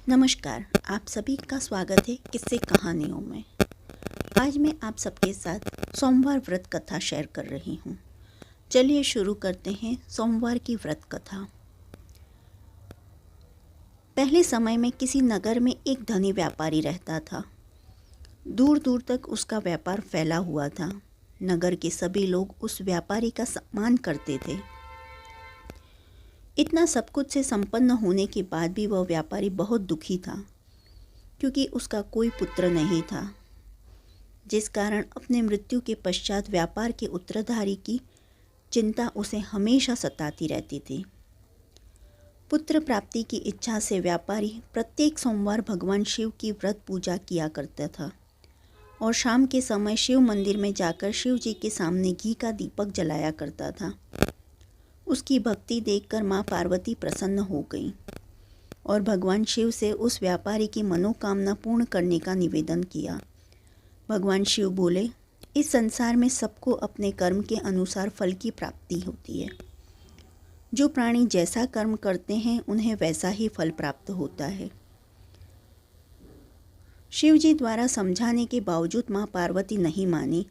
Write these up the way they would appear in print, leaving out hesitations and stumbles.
नमस्कार, आप सभी का स्वागत है किस्से कहानियों में। आज मैं आप सबके साथ सोमवार व्रत कथा शेयर कर रही हूँ। चलिए शुरू करते हैं सोमवार की व्रत कथा। पहले समय में किसी नगर में एक धनी व्यापारी रहता था। दूर दूर तक उसका व्यापार फैला हुआ था। नगर के सभी लोग उस व्यापारी का सम्मान करते थे। इतना सब कुछ से संपन्न होने के बाद भी वह व्यापारी बहुत दुखी था, क्योंकि उसका कोई पुत्र नहीं था, जिस कारण अपने मृत्यु के पश्चात व्यापार के उत्तराधिकारी की चिंता उसे हमेशा सताती रहती थी। पुत्र प्राप्ति की इच्छा से व्यापारी प्रत्येक सोमवार भगवान शिव की व्रत पूजा किया करता था और शाम के समय शिव मंदिर में जाकर शिव जी के सामने घी का दीपक जलाया करता था। उसकी भक्ति देखकर माँ पार्वती प्रसन्न हो गई और भगवान शिव से उस व्यापारी की मनोकामना पूर्ण करने का निवेदन किया। भगवान शिव बोले, इस संसार में सबको अपने कर्म के अनुसार फल की प्राप्ति होती है। जो प्राणी जैसा कर्म करते हैं उन्हें वैसा ही फल प्राप्त होता है। शिव जी द्वारा समझाने के बावजूद माँ पार्वती नहीं मानी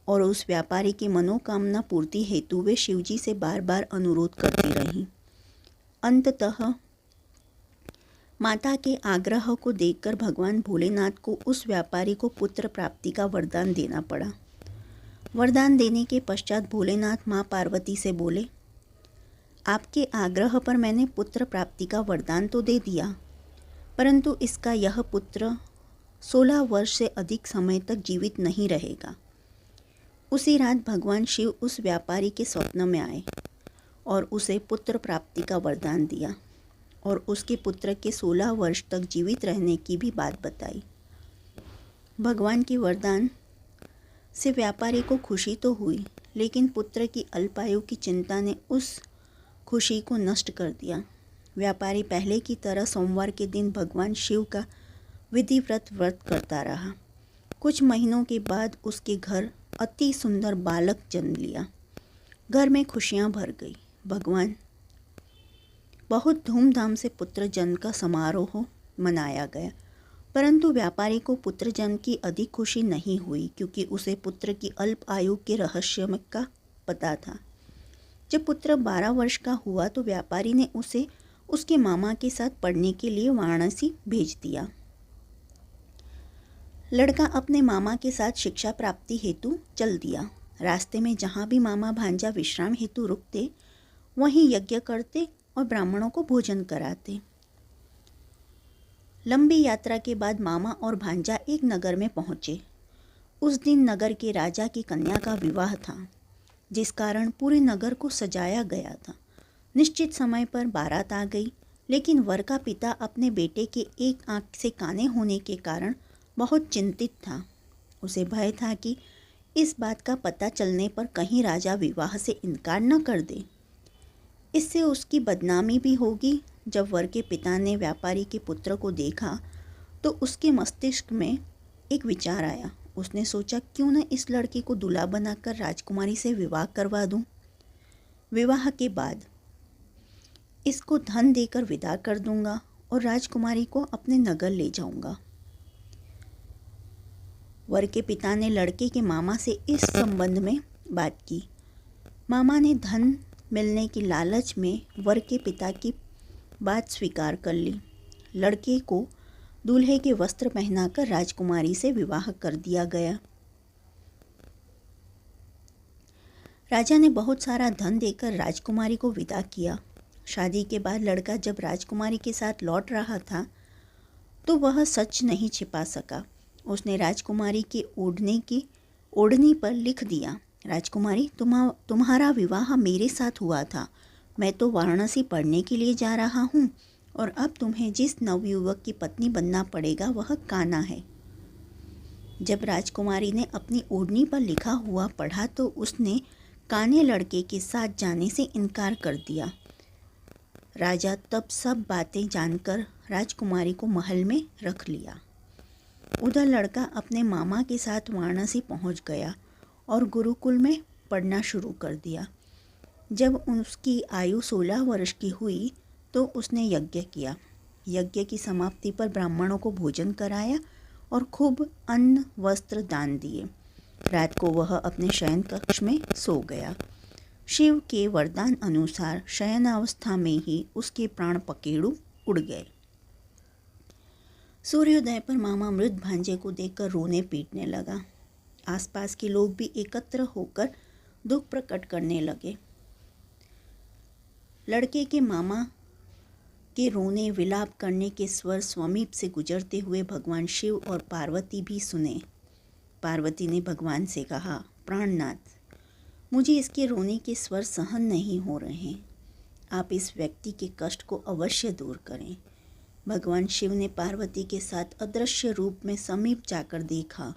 और उस व्यापारी की मनोकामना पूर्ति हेतु वे शिवजी से बार बार अनुरोध करती रहीं। अंततः माता के आग्रह को देखकर भगवान भोलेनाथ को उस व्यापारी को पुत्र प्राप्ति का वरदान देना पड़ा। वरदान देने के पश्चात भोलेनाथ माँ पार्वती से बोले, आपके आग्रह पर मैंने पुत्र प्राप्ति का वरदान तो दे दिया, परंतु इसका यह पुत्र 16 वर्ष से अधिक समय तक जीवित नहीं रहेगा। उसी रात भगवान शिव उस व्यापारी के स्वप्न में आए और उसे पुत्र प्राप्ति का वरदान दिया और उसके पुत्र के 16 वर्ष तक जीवित रहने की भी बात बताई। भगवान के वरदान से व्यापारी को खुशी तो हुई, लेकिन पुत्र की अल्पायु की चिंता ने उस खुशी को नष्ट कर दिया। व्यापारी पहले की तरह सोमवार के दिन भगवान शिव का विधिवत व्रत करता रहा। कुछ महीनों के बाद उसके घर अति सुंदर बालक जन्म लिया। घर में खुशियां भर गई। भगवान बहुत धूमधाम से पुत्र जन्म का समारोह मनाया गया, परंतु व्यापारी को पुत्र जन्म की अधिक खुशी नहीं हुई, क्योंकि उसे पुत्र की अल्प आयु के रहस्य का पता था। जब पुत्र 12 वर्ष का हुआ तो व्यापारी ने उसे उसके मामा के साथ पढ़ने के लिए वाराणसी भेज दिया। लड़का अपने मामा के साथ शिक्षा प्राप्ति हेतु चल दिया। रास्ते में जहाँ भी मामा भांजा विश्राम हेतु रुकते, वहीं यज्ञ करते और ब्राह्मणों को भोजन कराते। लंबी यात्रा के बाद मामा और भांजा एक नगर में पहुँचे। उस दिन नगर के राजा की कन्या का विवाह था, जिस कारण पूरे नगर को सजाया गया था। निश्चित समय पर बारात आ गई, लेकिन वर का पिता अपने बेटे के एक आंख से काने होने के कारण बहुत चिंतित था। उसे भय था कि इस बात का पता चलने पर कहीं राजा विवाह से इनकार न कर दे। इससे उसकी बदनामी भी होगी। जब वर के पिता ने व्यापारी के पुत्र को देखा तो उसके मस्तिष्क में एक विचार आया। उसने सोचा, क्यों न इस लड़के को दूल्हा बनाकर राजकुमारी से विवाह करवा दूं। विवाह के बाद इसको धन देकर विदा कर दूंगा और राजकुमारी को अपने नगर ले जाऊंगा। वर के पिता ने लड़के के मामा से इस संबंध में बात की। मामा ने धन मिलने की लालच में वर के पिता की बात स्वीकार कर ली। लड़के को दूल्हे के वस्त्र पहनाकर राजकुमारी से विवाह कर दिया गया। राजा ने बहुत सारा धन देकर राजकुमारी को विदा किया। शादी के बाद लड़का जब राजकुमारी के साथ लौट रहा था तो वह सच नहीं छिपा सका। उसने राजकुमारी के ओढ़नी पर लिख दिया, राजकुमारी, तुम्हारा विवाह मेरे साथ हुआ था। मैं तो वाराणसी पढ़ने के लिए जा रहा हूँ और अब तुम्हें जिस नवयुवक की पत्नी बनना पड़ेगा वह कान्हा है। जब राजकुमारी ने अपनी ओढ़नी पर लिखा हुआ पढ़ा तो उसने काने लड़के के साथ जाने से इनकार कर दिया। राजा तब सब बातें जानकर राजकुमारी को महल में रख लिया। उधर लड़का अपने मामा के साथ वाराणसी पहुंच गया और गुरुकुल में पढ़ना शुरू कर दिया। जब उसकी आयु 16 वर्ष की हुई तो उसने यज्ञ किया। यज्ञ की समाप्ति पर ब्राह्मणों को भोजन कराया और खूब अन्न वस्त्र दान दिए। रात को वह अपने शयन कक्ष में सो गया। शिव के वरदान अनुसार शयनावस्था में ही उसके प्राण पखेरु उड़ गए। सूर्योदय पर मामा मृत भांजे को देखकर रोने पीटने लगा। आसपास के लोग भी एकत्र होकर दुख प्रकट करने लगे। लड़के के मामा के रोने विलाप करने के स्वर समीप से गुजरते हुए भगवान शिव और पार्वती भी सुने। पार्वती ने भगवान से कहा, प्राणनाथ, मुझे इसके रोने के स्वर सहन नहीं हो रहे। आप इस व्यक्ति के कष्ट को अवश्य दूर करें। भगवान शिव ने पार्वती के साथ अदृश्य रूप में समीप जाकर देखा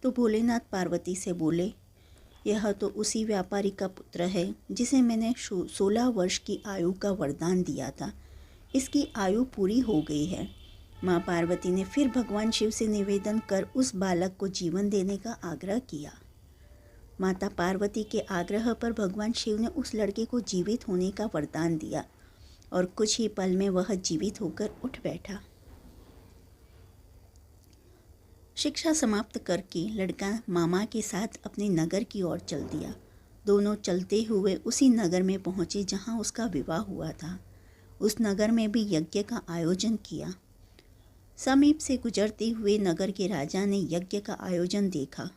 तो भोलेनाथ पार्वती से बोले, यह तो उसी व्यापारी का पुत्र है जिसे मैंने 16 वर्ष की आयु का वरदान दिया था। इसकी आयु पूरी हो गई है। माँ पार्वती ने फिर भगवान शिव से निवेदन कर उस बालक को जीवन देने का आग्रह किया। माता पार्वती के आग्रह पर भगवान शिव ने उस लड़के को जीवित होने का वरदान दिया और कुछ ही पल में वह जीवित होकर उठ बैठा। शिक्षा समाप्त करके लड़का मामा के साथ अपने नगर की ओर चल दिया। दोनों चलते हुए उसी नगर में पहुँचे जहाँ उसका विवाह हुआ था। उस नगर में भी यज्ञ का आयोजन किया। समीप से गुजरते हुए नगर के राजा ने यज्ञ का आयोजन देखा।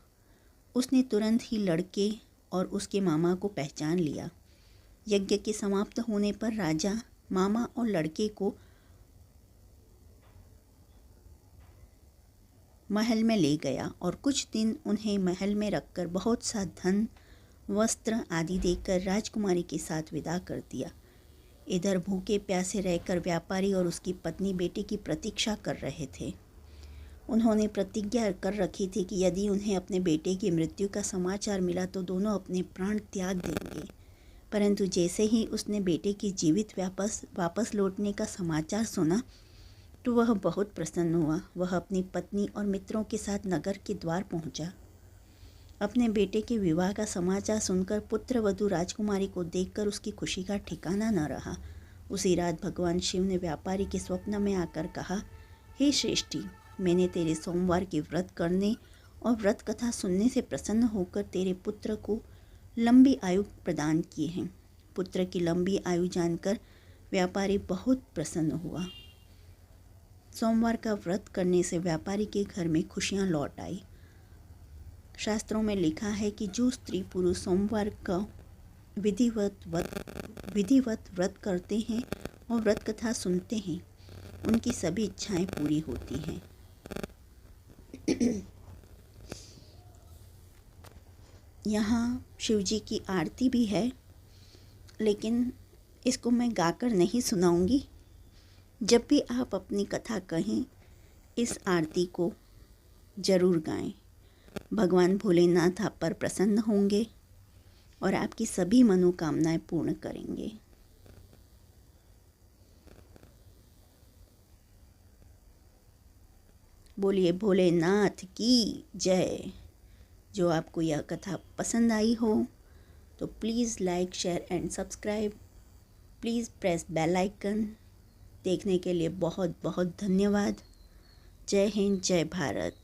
उसने तुरंत ही लड़के और उसके मामा को पहचान लिया। यज्ञ के समाप्त होने पर राजा मामा और लड़के को महल में ले गया और कुछ दिन उन्हें महल में रखकर बहुत सा धन, वस्त्र आदि देकर राजकुमारी के साथ विदा कर दिया। इधर भूखे प्यासे रहकर व्यापारी और उसकी पत्नी बेटे की प्रतीक्षा कर रहे थे। उन्होंने प्रतिज्ञा कर रखी थी कि यदि उन्हें अपने बेटे की मृत्यु का समाचार मिला तो दोनों अपने प्राण त्याग देंगे। परंतु जैसे ही उसने बेटे की जीवित वापस लौटने का समाचार सुना तो वह बहुत प्रसन्न हुआ। वह अपनी पत्नी और मित्रों के साथ नगर के द्वार पहुंचा। अपने बेटे के विवाह का समाचार सुनकर पुत्र वधू राजकुमारी को देखकर उसकी खुशी का ठिकाना न रहा। उसी रात भगवान शिव ने व्यापारी के स्वप्न में आकर कहा, हे श्रेष्ठी, मैंने तेरे सोमवार के व्रत करने और व्रत कथा सुनने से प्रसन्न होकर तेरे पुत्र को लंबी आयु प्रदान की है। पुत्र की लंबी आयु जानकर व्यापारी बहुत प्रसन्न हुआ। सोमवार का व्रत करने से व्यापारी के घर में खुशियां लौट आई। शास्त्रों में लिखा है कि जो स्त्री पुरुष सोमवार का विधिवत व्रत करते हैं और व्रत कथा सुनते हैं, उनकी सभी इच्छाएं पूरी होती हैं। यहाँ शिवजी की आरती भी है, लेकिन इसको मैं गाकर नहीं सुनाऊंगी। जब भी आप अपनी कथा कहें, इस आरती को जरूर गाएं। भगवान भोलेनाथ आप पर प्रसन्न होंगे और आपकी सभी मनोकामनाएं पूर्ण करेंगे। बोलिए भोलेनाथ की जय। जो आपको यह कथा पसंद आई हो तो please like, share and subscribe. Please press bell icon. देखने के लिए बहुत बहुत धन्यवाद। जय हिंद, जय भारत।